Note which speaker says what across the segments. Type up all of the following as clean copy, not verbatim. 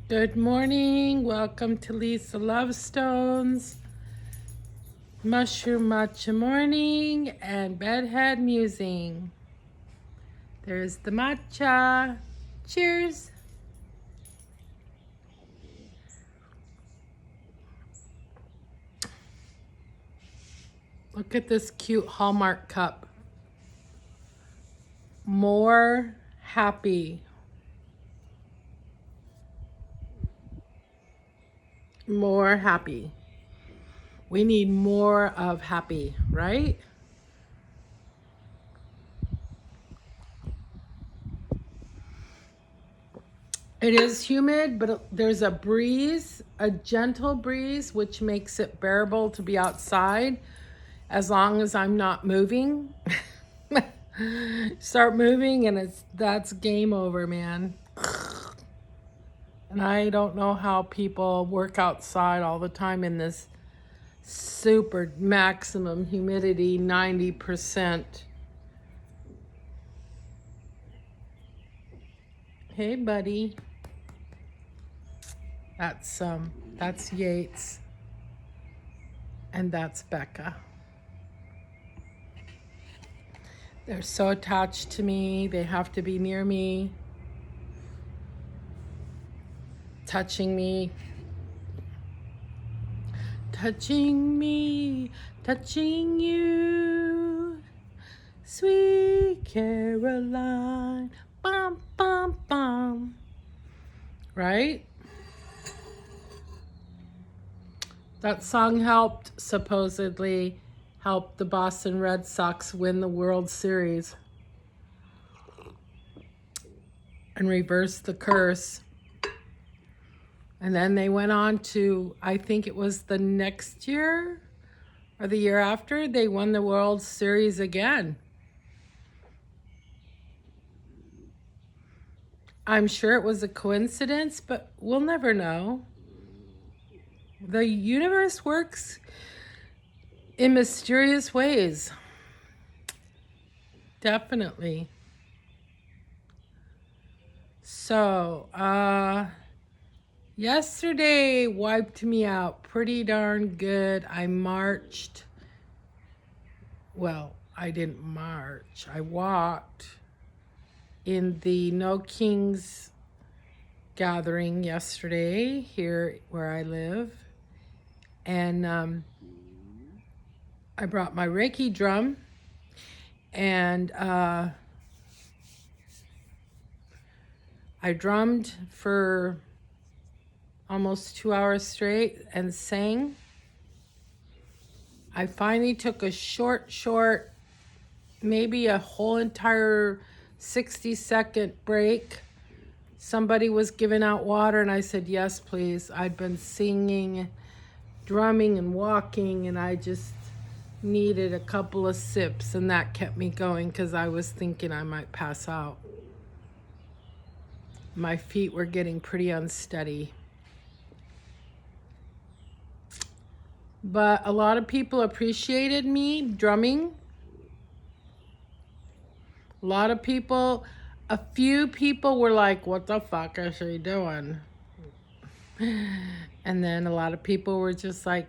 Speaker 1: Good morning. Welcome to Lisa Lovestone's Mushroom Matcha Morning and Bedhead Musing. There's the matcha. Cheers. Look at this cute Hallmark cup. More happy. More happy. We need more of happy, right? It is humid, but there's a breeze, a gentle breeze, which makes it bearable to be outside as long as I'm not moving. Start moving and that's game over, man. And I don't know how people work outside all the time in this super maximum humidity, 90%. Hey, buddy. That's Yates. And that's Becca. They're so attached to me. They have to be near me, touching me, touching me, touching you. Sweet Caroline, bum, bum, bum. Right? That song supposedly helped the Boston Red Sox win the World Series and reverse the curse. And then they went on to, I think it was the next year or the year after, they won the World Series again. I'm sure it was a coincidence, but we'll never know. The universe works in mysterious ways. Definitely. So, yesterday wiped me out pretty darn good. I marched. Well, I didn't march. I walked in the No Kings gathering yesterday here where I live. And I brought my Reiki drum and I drummed for almost 2 hours straight and sang. I finally took a short, maybe a whole entire 60-second break. Somebody was giving out water and I said, yes, please. I'd been singing, drumming and walking and I just needed a couple of sips and that kept me going because I was thinking I might pass out. My feet were getting pretty unsteady. But a lot of people appreciated me drumming. A few people were like, what the fuck is she doing? And then a lot of people were just like,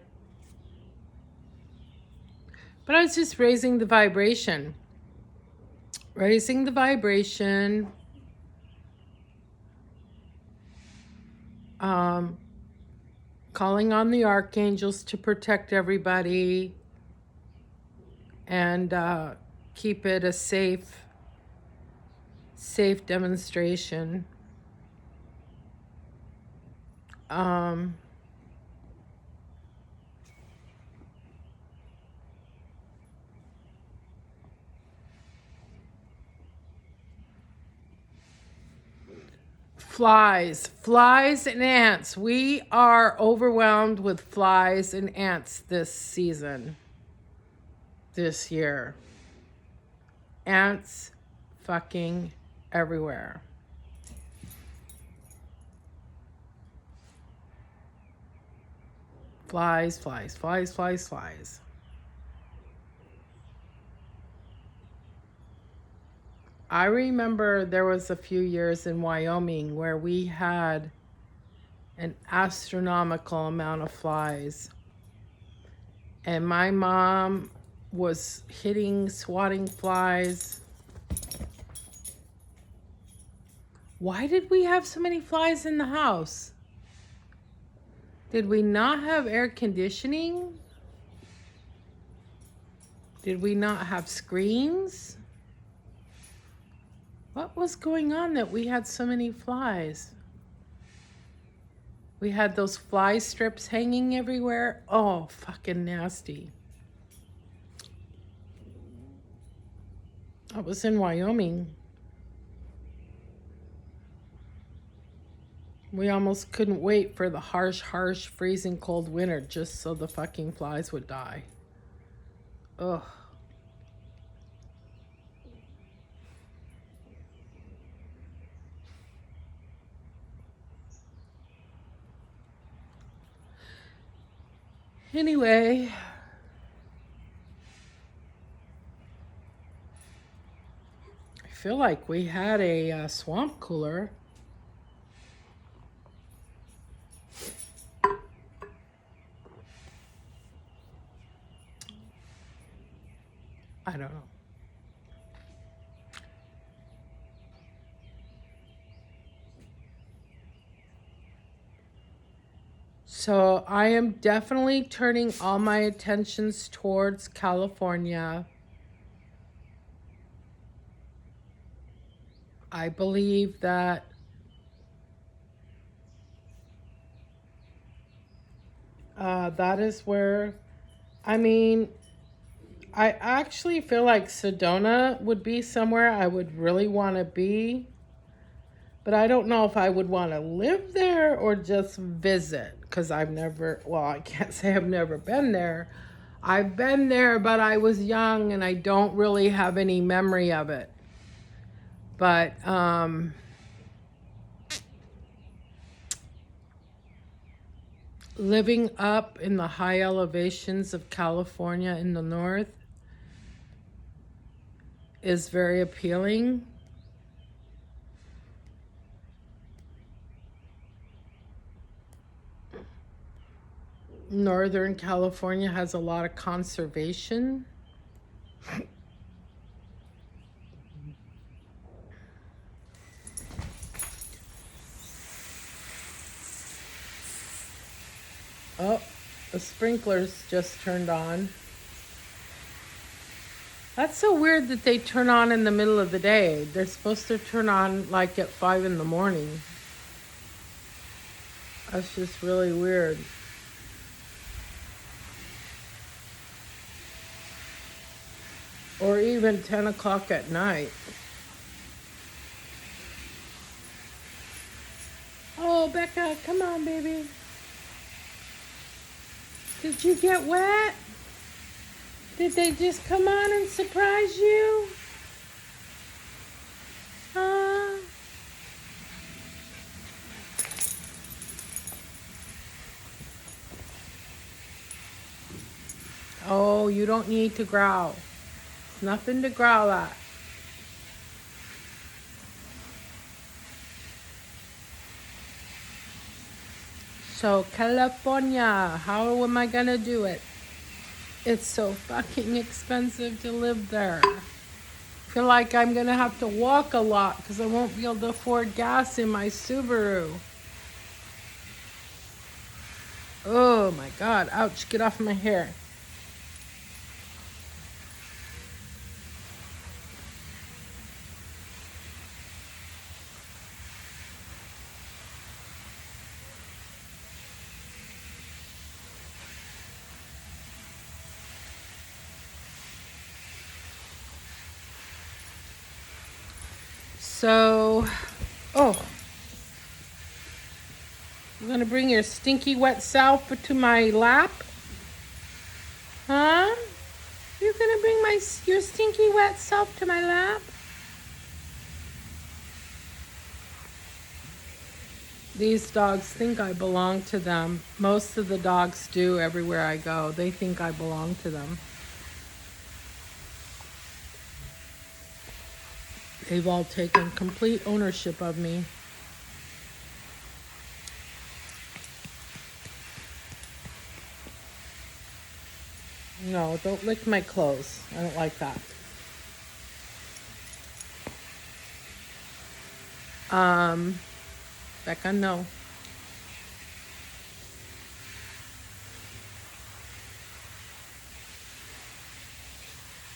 Speaker 1: but I was just raising the vibration. Raising the vibration. Calling on the archangels to protect everybody and keep it a safe demonstration. Flies and ants. We are overwhelmed with flies and ants this year. Ants fucking everywhere. Flies. I remember there was a few years in Wyoming where we had an astronomical amount of flies. And my mom was swatting flies. Why did we have so many flies in the house? Did we not have air conditioning? Did we not have screens? What was going on that we had so many flies? We had those fly strips hanging everywhere. Oh, fucking nasty. I was in Wyoming. We almost couldn't wait for the harsh, freezing cold winter just so the fucking flies would die. Ugh. Anyway, I feel like we had a swamp cooler. I don't know. So I am definitely turning all my attentions towards California. I believe that that is where, I mean, I actually feel like Sedona would be somewhere I would really want to be. But I don't know if I would want to live there or just visit. Because I can't say I've never been there. I've been there, but I was young and I don't really have any memory of it. But living up in the high elevations of California in the north is very appealing. Northern California has a lot of conservation. Oh, the sprinklers just turned on. That's so weird that they turn on in the middle of the day. They're supposed to turn on like at 5 in the morning. That's just really weird. Or even 10 o'clock at night. Oh, Becca, come on, baby. Did you get wet? Did they just come on and surprise you? Oh, you don't need to growl. It's nothing to growl at. So, California, how am I gonna do it? It's so fucking expensive to live there. I feel like I'm gonna have to walk a lot because I won't be able to afford gas in my Subaru. Oh my God, ouch, get off my hair. So, oh, you're gonna bring your stinky wet self to my lap? Huh? You're gonna bring your stinky wet self to my lap? These dogs think I belong to them. Most of the dogs do everywhere I go. They think I belong to them. They've all taken complete ownership of me. No, don't lick my clothes. I don't like that. Becca, no.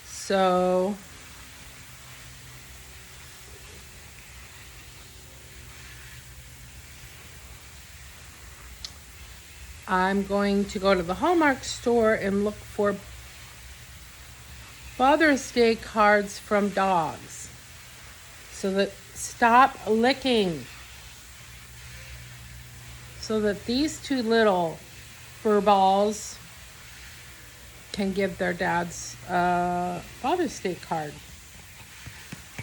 Speaker 1: So I'm going to go to the Hallmark store and look for Father's Day cards from dogs. So that stop licking. So that these two little fur balls can give their dads a Father's Day card.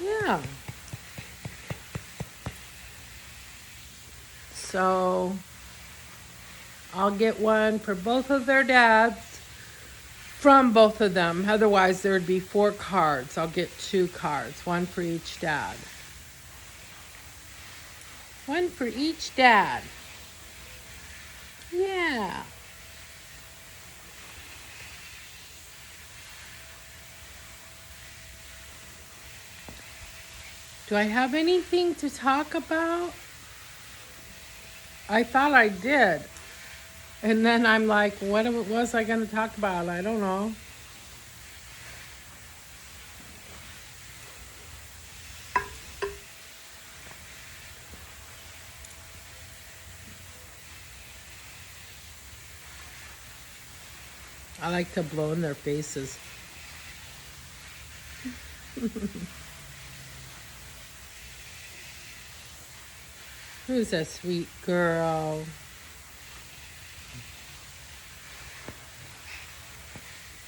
Speaker 1: Yeah. So I'll get one for both of their dads from both of them. Otherwise, there would be 4 cards. I'll get 2 cards, one for each dad. One for each dad. Yeah. Do I have anything to talk about? I thought I did. And then I'm like, what was I going to talk about? I don't know. I like to blow in their faces. Who's a sweet girl?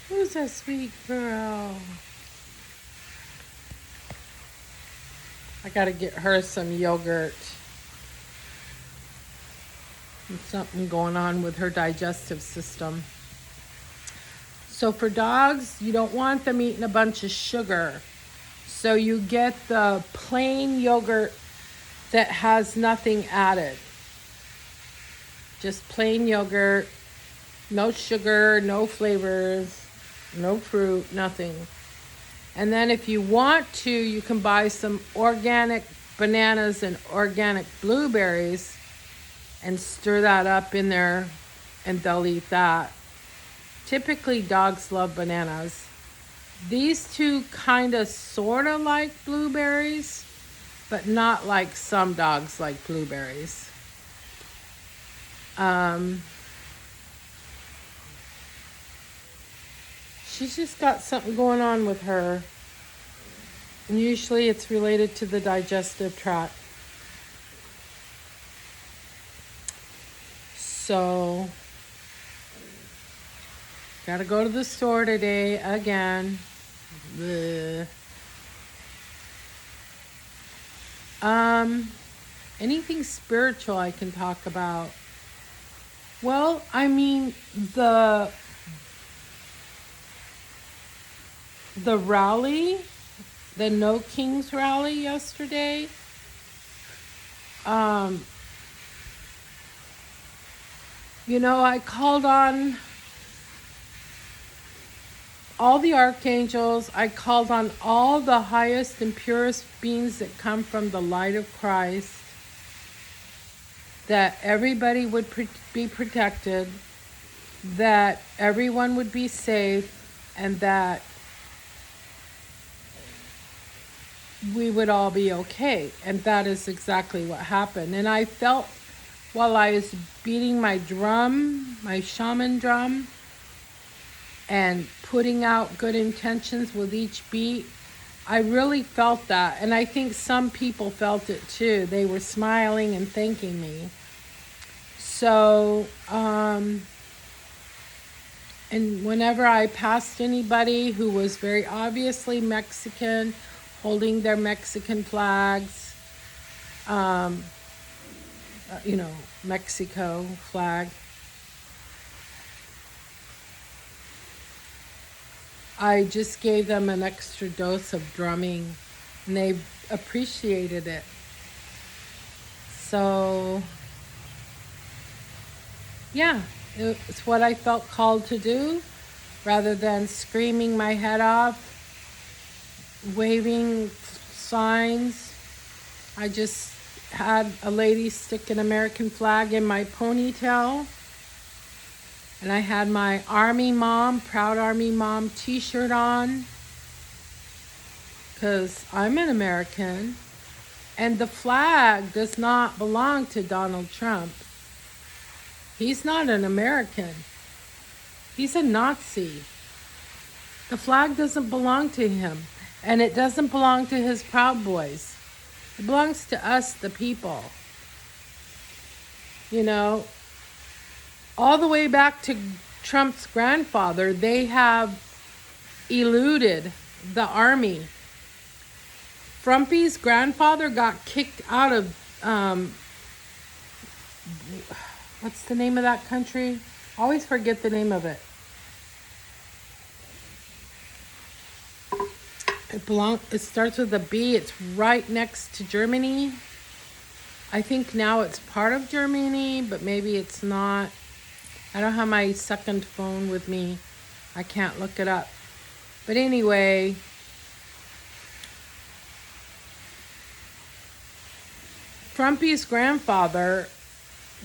Speaker 1: Who's a sweet girl? I gotta get her some yogurt. There's something going on with her digestive system. So for dogs, you don't want them eating a bunch of sugar. So you get the plain yogurt that has nothing added. Just plain yogurt, no sugar, no flavors, no fruit, nothing. And then if you want to, you can buy some organic bananas and organic blueberries and stir that up in there and they'll eat that. Typically dogs love bananas. These two kind of sort of like blueberries, but not like some dogs like blueberries. She's just got something going on with her. And usually it's related to the digestive tract. So, gotta go to the store today again. Bleh. Anything spiritual I can talk about? Well, I mean, the rally, the No Kings rally yesterday, you know, I called on all the archangels. I called on all the highest and purest beings that come from the light of Christ, that everybody would be protected, that everyone would be safe, and that we would all be okay. And that is exactly what happened. And I felt while I was beating my drum, my shaman drum, and putting out good intentions with each beat, I really felt that. And I think some people felt it too. They were smiling and thanking me. So, and whenever I passed anybody who was very obviously Mexican, holding their Mexican flags, you know, Mexico flag, I just gave them an extra dose of drumming, and they appreciated it. So, yeah, it's what I felt called to do. rather than screaming my head off, waving signs. I just had a lady stick an American flag in my ponytail. And I had my Army Mom, Proud Army Mom t-shirt on. Because I'm an American. And the flag does not belong to Donald Trump. He's not an American. He's a Nazi. The flag doesn't belong to him. And it doesn't belong to his Proud Boys. It belongs to us, the people. You know, all the way back to Trump's grandfather, they have eluded the army. Frumpy's grandfather got kicked out of, what's the name of that country? I always forget the name of it. It starts with a B. It's right next to Germany. I think now it's part of Germany, but maybe it's not. I don't have my second phone with me. I can't look it up. But anyway, Frumpy's grandfather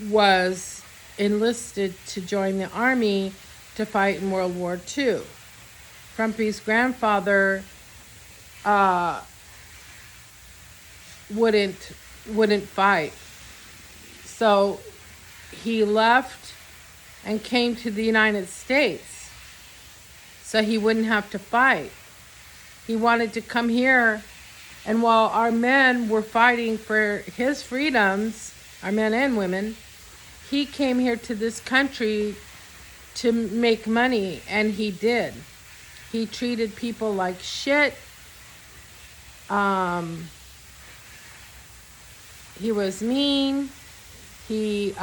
Speaker 1: was enlisted to join the army to fight in World War II. Frumpy's grandfather wouldn't fight. So he left and came to the United States so he wouldn't have to fight. He wanted to come here, and while our men were fighting for his freedoms, our men and women, he came here to this country to make money, and he did. He treated people like shit. He was mean. He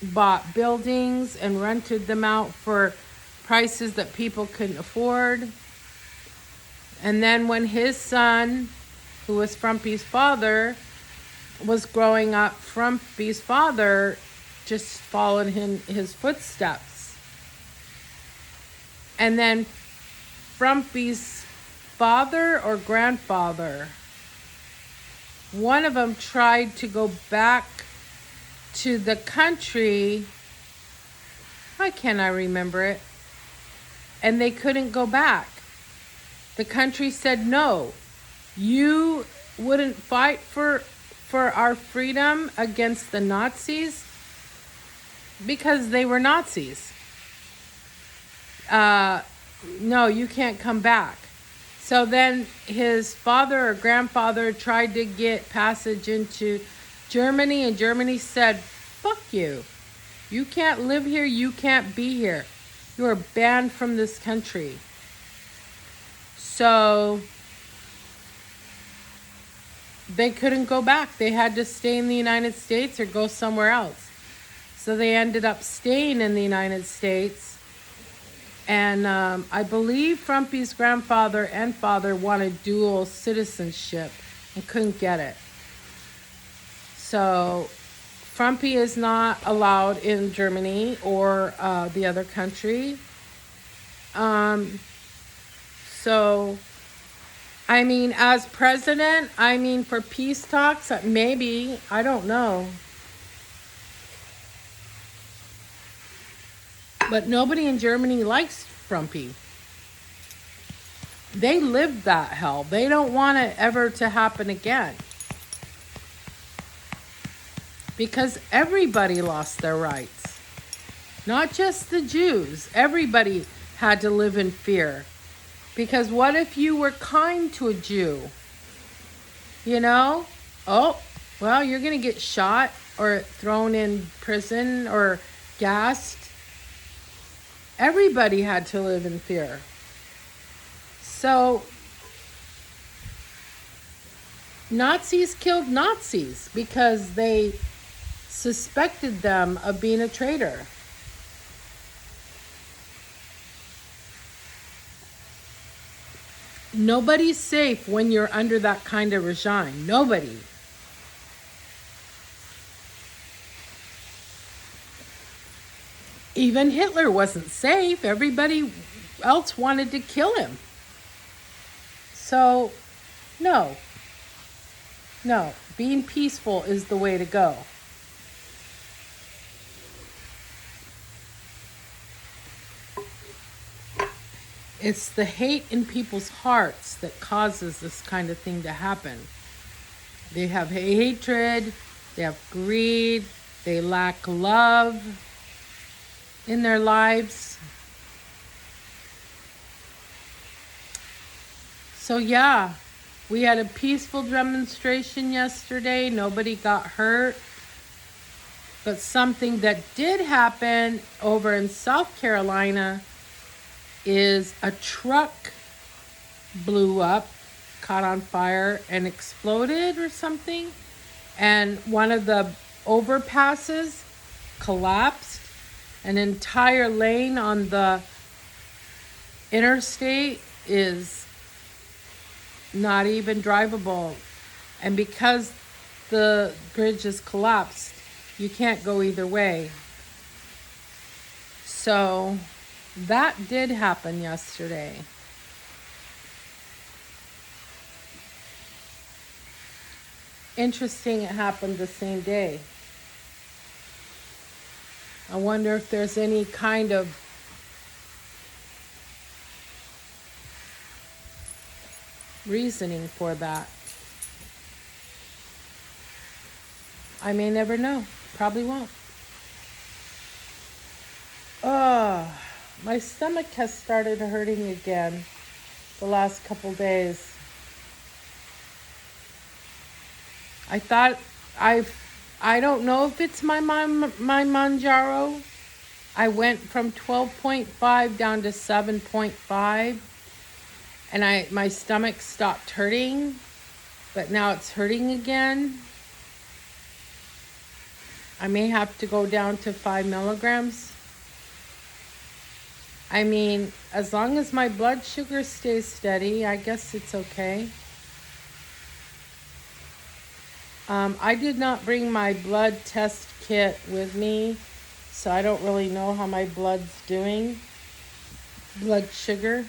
Speaker 1: bought buildings and rented them out for prices that people couldn't afford. And then when his son, who was Frumpy's father, was growing up, Frumpy's father just followed in his footsteps. And then Frumpy's father or grandfather, one of them tried to go back to the country. Why can't I remember it? And they couldn't go back. The country said, no, you wouldn't fight for our freedom against the Nazis because they were Nazis. No, you can't come back. So then his father or grandfather tried to get passage into Germany, and Germany said, fuck you. You can't live here. You can't be here. You are banned from this country. So they couldn't go back. They had to stay in the United States or go somewhere else. So they ended up staying in the United States. And I believe Frumpy's grandfather and father wanted dual citizenship and couldn't get it. So Frumpy is not allowed in Germany or the other country. So, I mean, as president, I mean, for peace talks, maybe, I don't know. But nobody in Germany likes Frumpy. They lived that hell. They don't want it ever to happen again. Because everybody lost their rights. Not just the Jews. Everybody had to live in fear. Because what if you were kind to a Jew? You know? Oh, well, you're going to get shot or thrown in prison or gassed. Everybody had to live in fear. So, Nazis killed Nazis because they suspected them of being a traitor. Nobody's safe when you're under that kind of regime. Nobody. Even Hitler wasn't safe. Everybody else wanted to kill him. So, no. No. Being peaceful is the way to go. It's the hate in people's hearts that causes this kind of thing to happen. They have hatred, they have greed, they lack love in their lives. So yeah, we had a peaceful demonstration yesterday. Nobody got hurt. But something that did happen over in South Carolina is a truck blew up, caught on fire, and exploded or something. And one of the overpasses collapsed. An entire lane on the interstate is not even drivable. And because the bridge is collapsed, you can't go either way. So that did happen yesterday. Interesting, it happened the same day. I wonder if there's any kind of reasoning for that. I may never know. Probably won't. My stomach has started hurting again the last couple days. I thought I don't know if it's my Manjaro. I went from 12.5 down to 7.5, and my stomach stopped hurting, but now it's hurting again. I may have to go down to 5 milligrams. I mean, as long as my blood sugar stays steady, I guess it's okay. I did not bring my blood test kit with me, so I don't really know how my blood's doing. Blood sugar.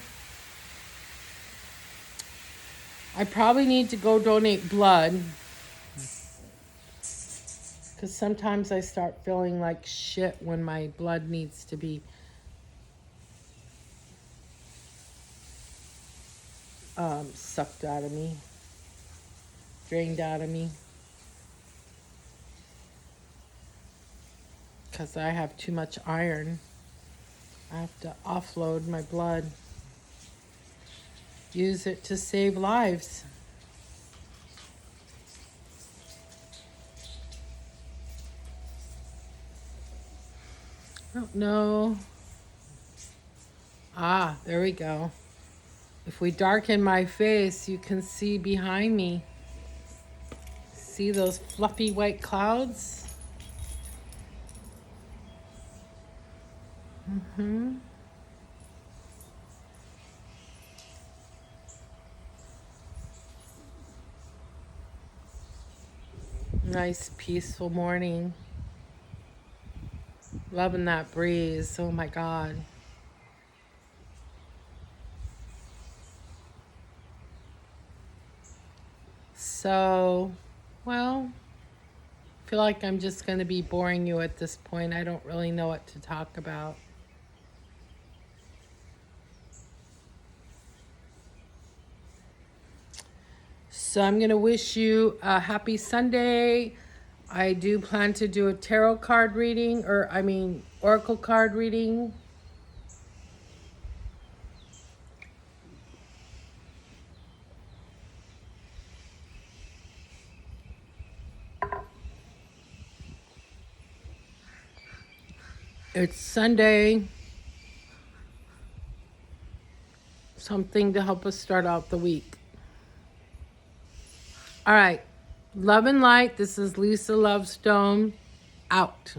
Speaker 1: I probably need to go donate blood, because sometimes I start feeling like shit when my blood needs to be sucked out of me, drained out of me, because I have too much iron. I have to offload my blood, use it to save lives. I don't know. Ah, there we go. If we darken my face, you can see behind me. See those fluffy white clouds? Nice, peaceful morning. Loving that breeze. Oh my God. So, well, I feel like I'm just going to be boring you at this point. I don't really know what to talk about. So I'm going to wish you a happy Sunday. I do plan to do a tarot card reading, oracle card reading. It's Sunday. Something to help us start out the week. All right. Love and light. This is Lisa Lovestone. Out.